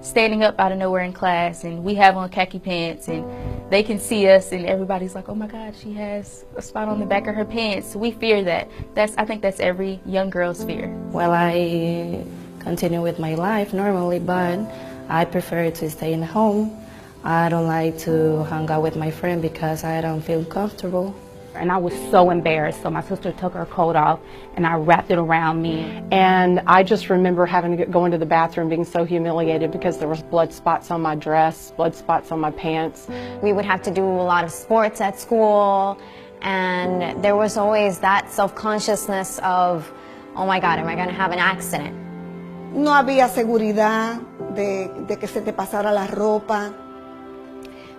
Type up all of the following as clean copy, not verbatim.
standing up out of nowhere in class, and we have on khaki pants, and they can see us, and everybody's like, oh my God, she has a spot on the back of her pants. We fear that. I think that's every young girl's fear. Well, I continue with my life normally, but I prefer to stay in home. I don't like to hang out with my friend because I don't feel comfortable. And I was so embarrassed, so my sister took her coat off and I wrapped it around me. And I just remember having to go into the bathroom being so humiliated because there was blood spots on my dress, blood spots on my pants. We would have to do a lot of sports at school, and there was always that self-consciousness of, oh my God, am I going to have an accident? No había seguridad de que se te pasara la ropa.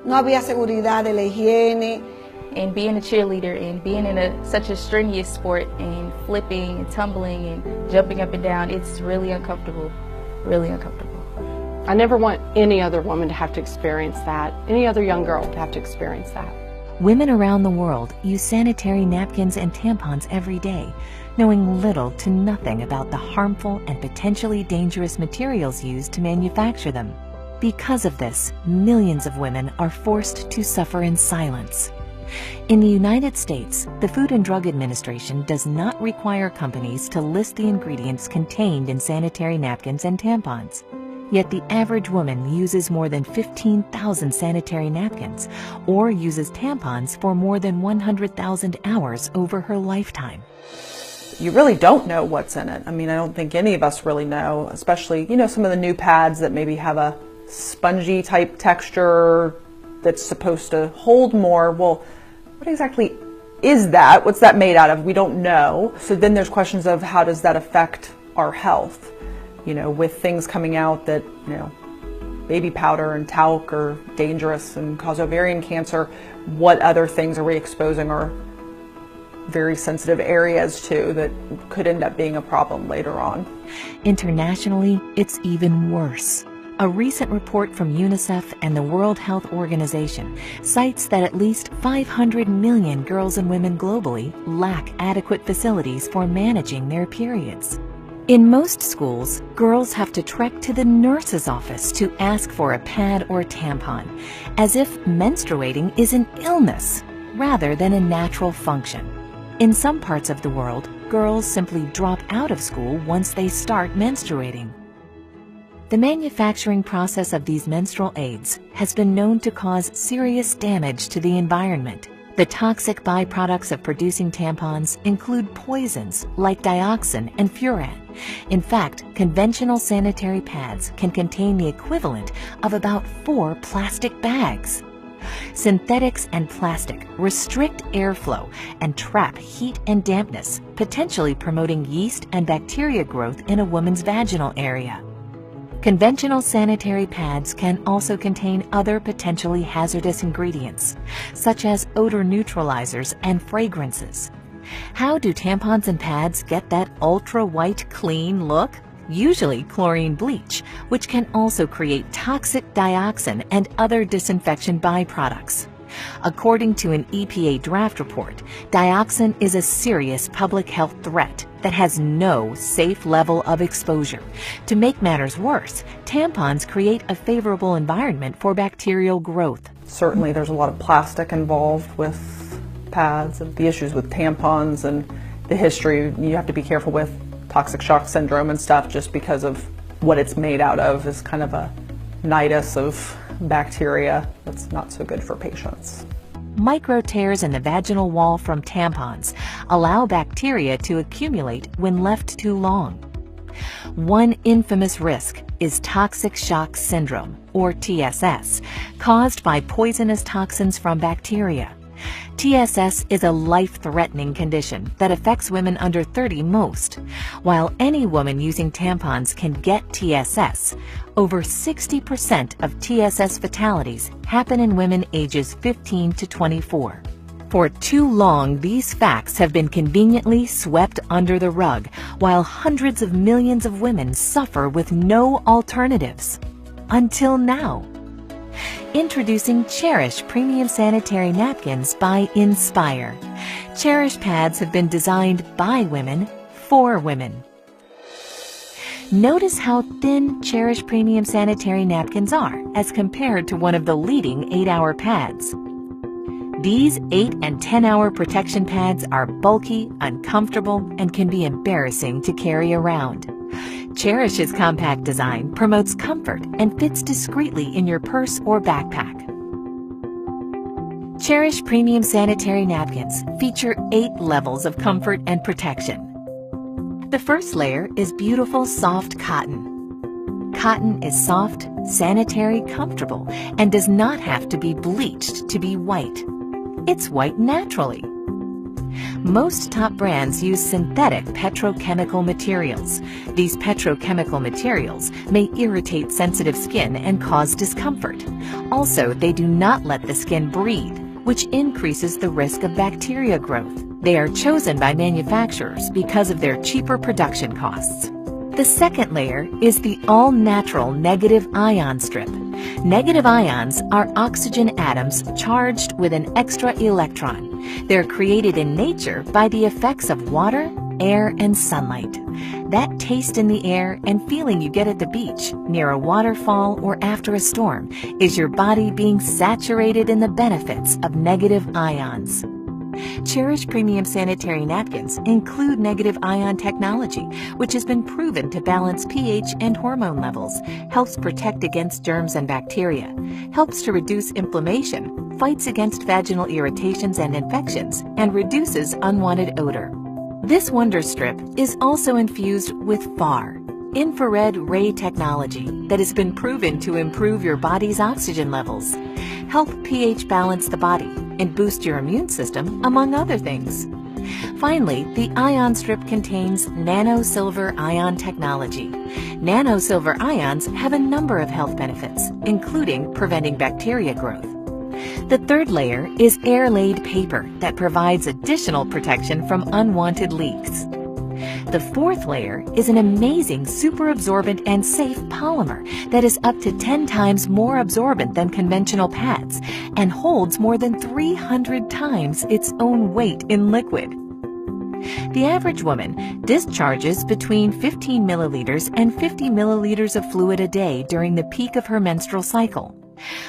No había seguridad de la higiene. And being a cheerleader and being in such a strenuous sport and flipping and tumbling and jumping up and down, it's really uncomfortable, really uncomfortable. I never want any other woman to have to experience that, any other young girl to have to experience that. Women around the world use sanitary napkins and tampons every day, knowing little to nothing about the harmful and potentially dangerous materials used to manufacture them. Because of this, millions of women are forced to suffer in silence. In the United States, the Food and Drug Administration does not require companies to list the ingredients contained in sanitary napkins and tampons. Yet the average woman uses more than 15,000 sanitary napkins or uses tampons for more than 100,000 hours over her lifetime. You really don't know what's in it. I mean, I don't think any of us really know, especially, some of the new pads that maybe have a spongy type texture that's supposed to hold more. Well, what exactly is that? What's that made out of? We don't know. So then there's questions of how does that affect our health? With things coming out that, baby powder and talc are dangerous and cause ovarian cancer, what other things are we exposing our very sensitive areas to that could end up being a problem later on? Internationally, it's even worse. A recent report from UNICEF and the World Health Organization cites that at least 500 million girls and women globally lack adequate facilities for managing their periods. In most schools, girls have to trek to the nurse's office to ask for a pad or tampon, as if menstruating is an illness rather than a natural function. In some parts of the world, girls simply drop out of school once they start menstruating. The manufacturing process of these menstrual aids has been known to cause serious damage to the environment. The toxic byproducts of producing tampons include poisons like dioxin and furan. In fact, conventional sanitary pads can contain the equivalent of about 4 plastic bags. Synthetics and plastic restrict airflow and trap heat and dampness, potentially promoting yeast and bacteria growth in a woman's vaginal area. Conventional sanitary pads can also contain other potentially hazardous ingredients, such as odor neutralizers and fragrances. How do tampons and pads get that ultra-white clean look? Usually chlorine bleach, which can also create toxic dioxin and other disinfection byproducts. According to an EPA draft report, dioxin is a serious public health threat that has no safe level of exposure. To make matters worse, tampons create a favorable environment for bacterial growth. Certainly there's a lot of plastic involved with pads and the issues with tampons and the history. You have to be careful with toxic shock syndrome and stuff just because of what it's made out of is kind of a nidus of bacteria that's not so good for patients. Micro tears in the vaginal wall from tampons allow bacteria to accumulate when left too long. One infamous risk is toxic shock syndrome, or TSS, caused by poisonous toxins from bacteria. TSS is a life-threatening condition that affects women under 30 most. While any woman using tampons can get TSS, over 60% of TSS fatalities happen in women ages 15 to 24. For too long, these facts have been conveniently swept under the rug, while hundreds of millions of women suffer with no alternatives. Until now. Introducing Cherish Premium Sanitary Napkins by nSpire. Cherish pads have been designed by women for women. Notice how thin Cherish Premium Sanitary Napkins are as compared to one of the leading 8-hour pads. These 8 and 10-hour protection pads are bulky, uncomfortable, and can be embarrassing to carry around. Cherish's compact design promotes comfort and fits discreetly in your purse or backpack. Cherish Premium Sanitary Napkins feature 8 levels of comfort and protection. The first layer is beautiful, soft cotton. Cotton is soft, sanitary, comfortable, and does not have to be bleached to be white. It's white naturally. Most top brands use synthetic petrochemical materials. These petrochemical materials may irritate sensitive skin and cause discomfort. Also, they do not let the skin breathe, which increases the risk of bacteria growth. They are chosen by manufacturers because of their cheaper production costs. The second layer is the all-natural negative ion strip. Negative ions are oxygen atoms charged with an extra electron. They're created in nature by the effects of water, air, and sunlight. That taste in the air and feeling you get at the beach, near a waterfall, or after a storm is your body being saturated in the benefits of negative ions. Cherish Premium Sanitary Napkins include negative ion technology, which has been proven to balance pH and hormone levels, helps protect against germs and bacteria, helps to reduce inflammation, fights against vaginal irritations and infections, and reduces unwanted odor. This wonder strip is also infused with FAR, infrared ray technology, that has been proven to improve your body's oxygen levels, help pH balance the body, and boost your immune system, among other things. Finally, the ion strip contains nano-silver ion technology. Nano-silver ions have a number of health benefits, including preventing bacteria growth. The third layer is air-laid paper that provides additional protection from unwanted leaks. The fourth layer is an amazing super absorbent and safe polymer that is up to 10 times more absorbent than conventional pads and holds more than 300 times its own weight in liquid. The average woman discharges between 15 milliliters and 50 milliliters of fluid a day during the peak of her menstrual cycle.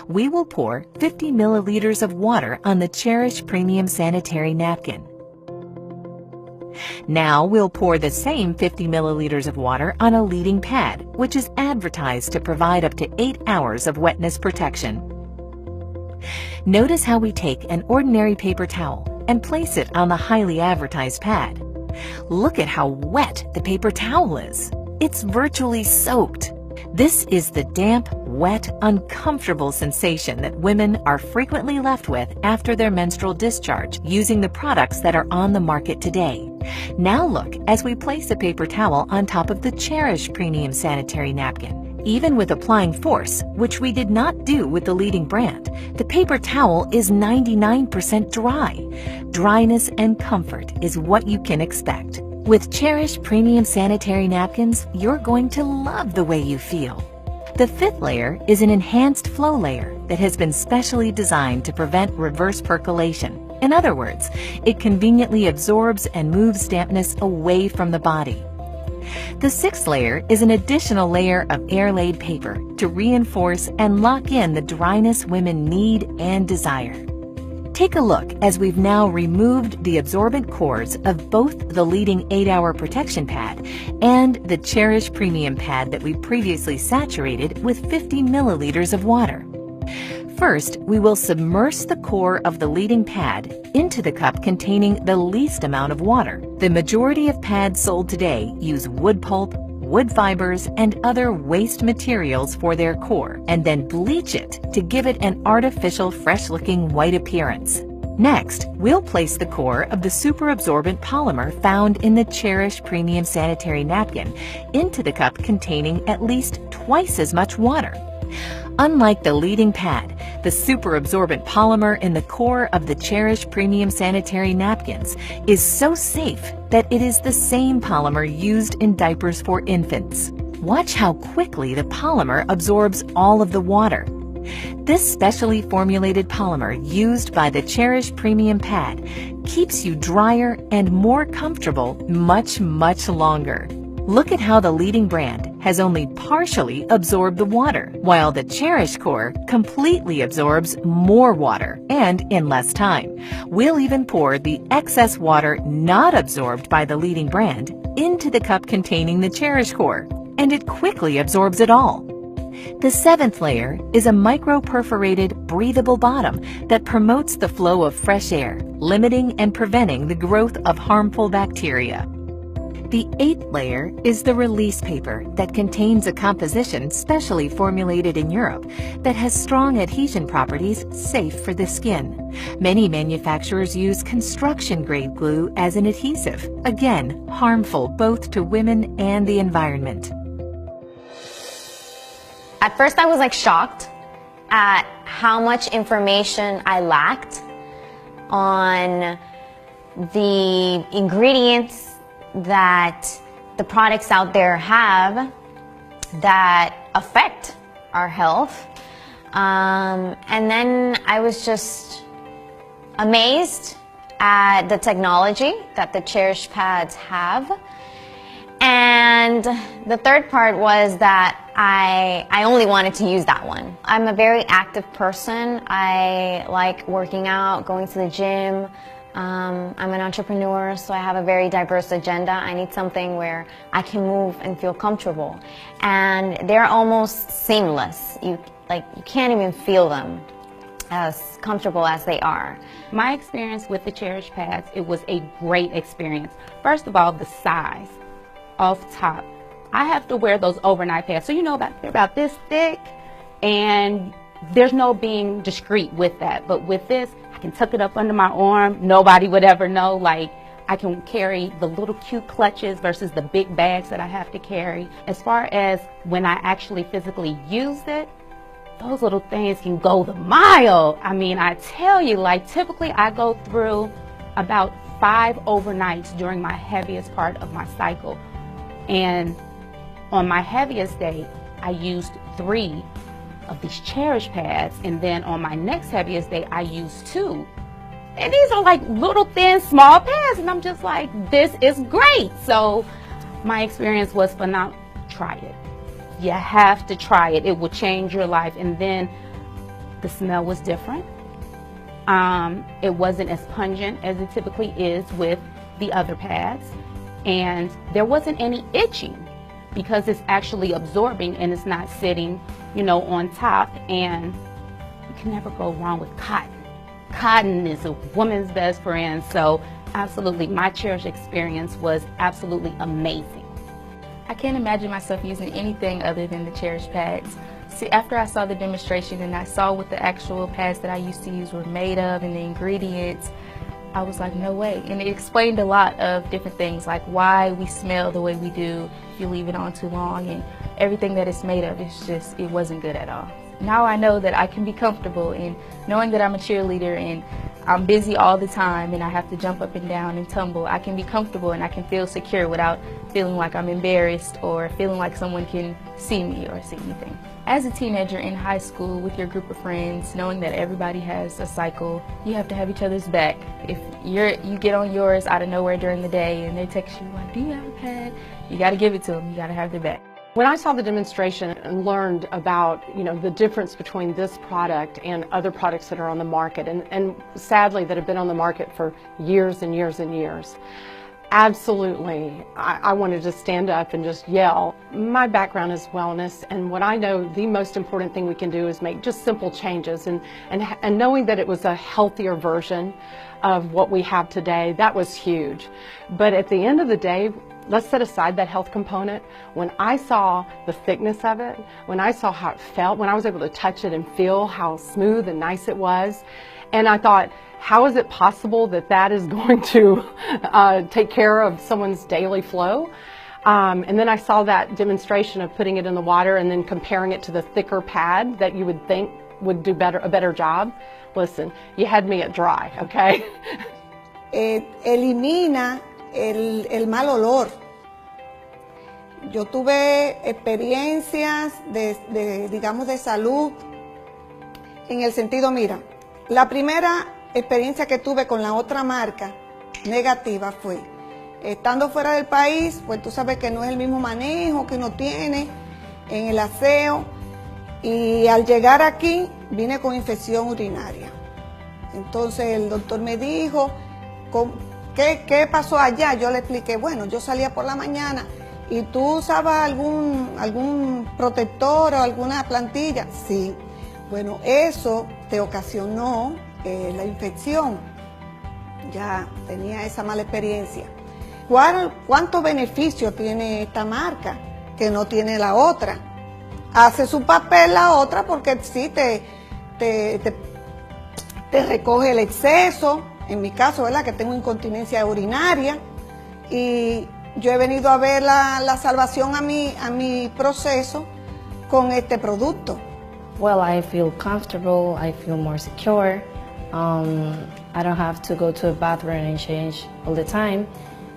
We will pour 50 milliliters of water on the Cherish Premium Sanitary Napkin. Now we'll pour the same 50 milliliters of water on a leading pad, which is advertised to provide up to 8 hours of wetness protection. Notice how we take an ordinary paper towel and place it on the highly advertised pad. Look at how wet the paper towel is. It's virtually soaked. This is the damp, wet, uncomfortable sensation that women are frequently left with after their menstrual discharge using the products that are on the market today. Now look as we place a paper towel on top of the Cherish Premium Sanitary Napkin. Even with applying force, which we did not do with the leading brand, the paper towel is 99% dry. Dryness and comfort is what you can expect. With Cherish Premium Sanitary Napkins, you're going to love the way you feel. The fifth layer is an enhanced flow layer that has been specially designed to prevent reverse percolation. In other words, it conveniently absorbs and moves dampness away from the body. The sixth layer is an additional layer of air-laid paper to reinforce and lock in the dryness women need and desire. Take a look as we've now removed the absorbent cores of both the leading 8-hour protection pad and the Cherish Premium pad that we previously saturated with 50 milliliters of water. First, we will submerge the core of the leading pad into the cup containing the least amount of water. The majority of pads sold today use wood pulp, wood fibers, and other waste materials for their core, and then bleach it to give it an artificial, fresh-looking white appearance. Next, we'll place the core of the super absorbent polymer found in the Cherish Premium Sanitary Napkin into the cup containing at least twice as much water. Unlike the leading pad, the super absorbent polymer in the core of the Cherish Premium Sanitary Napkins is so safe that it is the same polymer used in diapers for infants. Watch how quickly the polymer absorbs all of the water. This specially formulated polymer used by the Cherish Premium pad keeps you drier and more comfortable much longer. Look at how the leading brand has only partially absorbed the water, while the Cherish core completely absorbs more water and in less time. We'll even pour the excess water not absorbed by the leading brand into the cup containing the Cherish core, and it quickly absorbs it all. The seventh layer is a micro-perforated, breathable bottom that promotes the flow of fresh air, limiting and preventing the growth of harmful bacteria. The eighth layer is the release paper that contains a composition specially formulated in Europe that has strong adhesion properties safe for the skin. Many manufacturers use construction-grade glue as an adhesive, again, harmful both to women and the environment. At first I was like shocked at how much information I lacked on the ingredients that the products out there have that affect our health. And then I was just amazed at the technology that the Cherish pads have. And the third part was that I only wanted to use that one. I'm a very active person. I like working out, going to the gym. I'm an entrepreneur, so I have a very diverse agenda. I need something where I can move and feel comfortable. And they're almost seamless. You can't even feel them as comfortable as they are. My experience with the Cherish pads, it was a great experience. First of all, the size. Off top, I have to wear those overnight pads, so you know they're about this thick, and there's no being discreet with that. But with this, I can tuck it up under my arm. Nobody would ever know. Like, I can carry the little cute clutches versus the big bags that I have to carry. As far as when I actually physically use it, those little things can go the mile. I mean, I tell you, like, typically I go through about 5 overnights during my heaviest part of my cycle. And on my heaviest day, I used 3 of these Cherish pads, and then on my next heaviest day, I used 2. And these are like little thin, small pads, and I'm just like, this is great. So my experience was phenomenal. Try it. You have to try it. It will change your life. And then the smell was different. It wasn't as pungent as it typically is with the other pads. And there wasn't any itching because it's actually absorbing and it's not sitting, you know, on top. And you can never go wrong with cotton. Cotton is a woman's best friend. So absolutely, my Cherish experience was absolutely amazing. I can't imagine myself using anything other than the Cherish pads. See, after I saw the demonstration and I saw what the actual pads that I used to use were made of and the ingredients, I was like, no way. And it explained a lot of different things, like why we smell the way we do if you leave it on too long, and everything that it's made of. It's just, it wasn't good at all. Now I know that I can be comfortable in knowing that I'm a cheerleader and I'm busy all the time and I have to jump up and down and tumble. I can be comfortable and I can feel secure without feeling like I'm embarrassed or feeling like someone can see me or see anything. As a teenager in high school with your group of friends, knowing that everybody has a cycle, you have to have each other's back. If you get on yours out of nowhere during the day and they text you like, do you have a pad? You got to give it to them. You got to have their back. When I saw the demonstration and learned about, you know, the difference between this product and other products that are on the market, and sadly that have been on the market for years and years and years, absolutely, I wanted to stand up and just yell. My background is wellness, and what I know the most important thing we can do is make just simple changes, and knowing that it was a healthier version of what we have today, that was huge. But at the end of the day, let's set aside that health component. When I saw the thickness of it, when I saw how it felt, when I was able to touch it and feel how smooth and nice it was, and I thought, how is it possible that that is going to take care of someone's daily flow? And then I saw that demonstration of putting it in the water and then comparing it to the thicker pad that you would think would do a better job. Listen, you had me at dry, okay? Elimina el mal olor. Yo tuve experiencias digamos, de salud en el sentido, mira, la primera experiencia que tuve con la otra marca negativa fue Estando fuera del país, pues tú sabes que no es el mismo manejo que uno tiene en el aseo. Y al llegar aquí, vine con infección urinaria. Entonces el doctor me dijo, ¿qué pasó allá? Yo le expliqué, bueno, yo salía por la mañana y tú usabas algún protector o alguna plantilla. Sí, bueno, eso te ocasionó la infección. Ya tenía esa mala experiencia. ¿Cuántos beneficios tiene esta marca que no tiene la otra? Hace su papel la otra porque sí te recoge el exceso, en mi caso, ¿verdad? Que tengo incontinencia urinaria, y yo he venido a ver la salvación a mi proceso con este producto. Well, I feel comfortable, I feel more secure. I don't have to go to a bathroom and change all the time,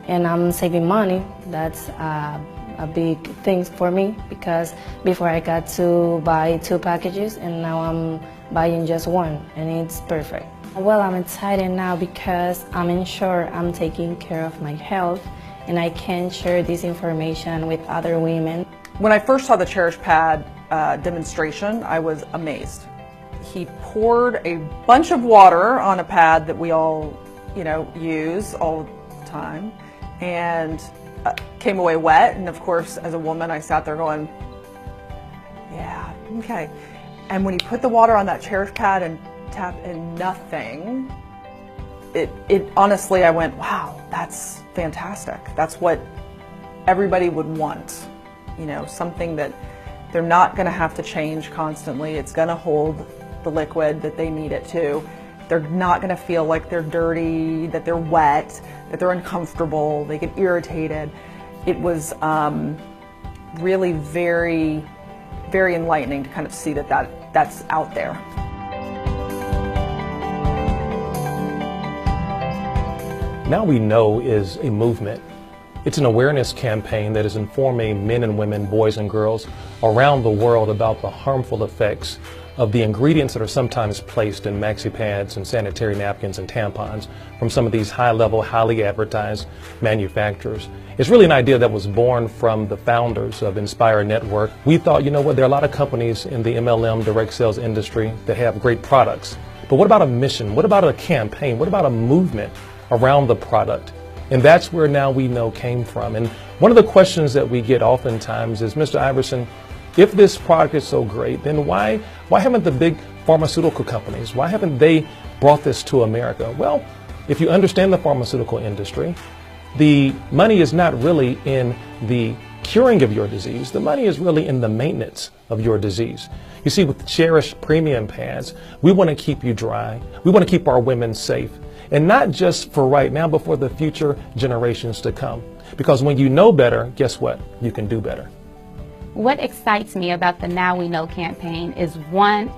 and I'm saving money. That's a big thing for me, because before I got to buy 2 packages and now I'm buying just 1, and it's perfect. Well, I'm excited now because I'm sure I'm taking care of my health and I can share this information with other women. When I first saw the Cherish pad demonstration, I was amazed. He poured a bunch of water on a pad that we all, use all the time, and came away wet. And of course, as a woman, I sat there going, yeah, okay. And when he put the water on that Cherish pad and tapped in nothing, it honestly, I went, wow, that's fantastic. That's what everybody would want. Something that they're not going to have to change constantly. It's going to hold the liquid that they need it to. They're not going to feel like they're dirty, that they're wet, that they're uncomfortable, they get irritated. It was really very, very enlightening to kind of see that's out there. Now We Know is a movement. It's an awareness campaign that is informing men and women, boys and girls around the world about the harmful effects of the ingredients that are sometimes placed in maxi pads and sanitary napkins and tampons from some of these high-level, highly advertised manufacturers. It's really an idea that was born from the founders of nSpire Network. We thought, there are a lot of companies in the MLM direct sales industry that have great products. But what about a mission? What about a campaign? What about a movement around the product? And that's where Now We Know came from. And one of the questions that we get oftentimes is, Mr. Iverson, if this product is so great, then why haven't the big pharmaceutical companies, why haven't they brought this to America? Well, if you understand the pharmaceutical industry, the money is not really in the curing of your disease. The money is really in the maintenance of your disease. You see, with Cherish premium pads, we want to keep you dry. We want to keep our women safe. And not just for right now, but for the future generations to come. Because when you know better, guess what? You can do better. What excites me about the Now We Know campaign is, one,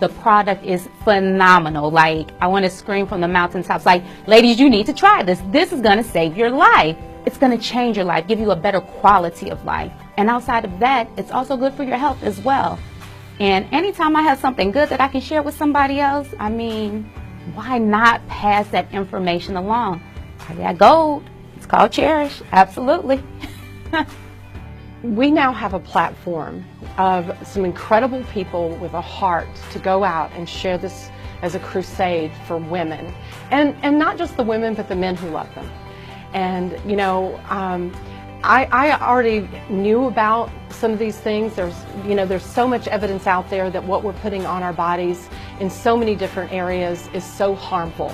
the product is phenomenal. Like, I want to scream from the mountaintops, like, ladies, you need to try this. This is going to save your life. It's going to change your life, give you a better quality of life. And outside of that, it's also good for your health as well. And anytime I have something good that I can share with somebody else, I mean, why not pass that information along? I got gold. It's called Cherish. Absolutely. We now have a platform of some incredible people with a heart to go out and share this as a crusade for women. And not just the women, but the men who love them. And, I already knew about some of these things. There's so much evidence out there that what we're putting on our bodies in so many different areas is so harmful.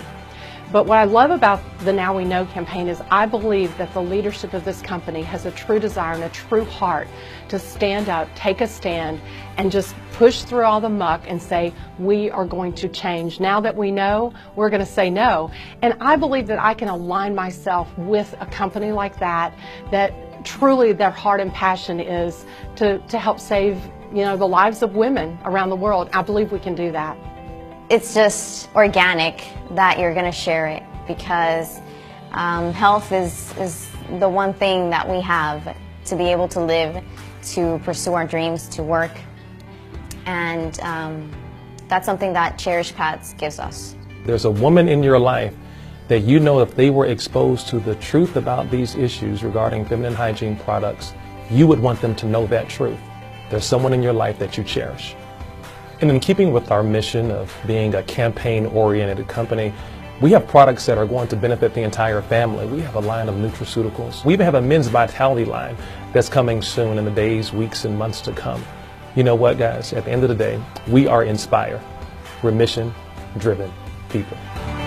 But what I love about the Now We Know campaign is I believe that the leadership of this company has a true desire and a true heart to stand up, take a stand, and just push through all the muck and say, we are going to change. Now that we know, we're going to say no. And I believe that I can align myself with a company like that truly their heart and passion is to help save, the lives of women around the world. I believe we can do that. It's just organic that you're going to share it, because health is the one thing that we have to be able to live, to pursue our dreams, to work. And that's something that Cherish Pads gives us. There's a woman in your life that you know if they were exposed to the truth about these issues regarding feminine hygiene products, you would want them to know that truth. There's someone in your life that you cherish. And in keeping with our mission of being a campaign-oriented company, we have products that are going to benefit the entire family. We have a line of nutraceuticals. We even have a men's vitality line that's coming soon in the days, weeks, and months to come. You know what, guys? At the end of the day, we are nSpire. We're mission-driven people.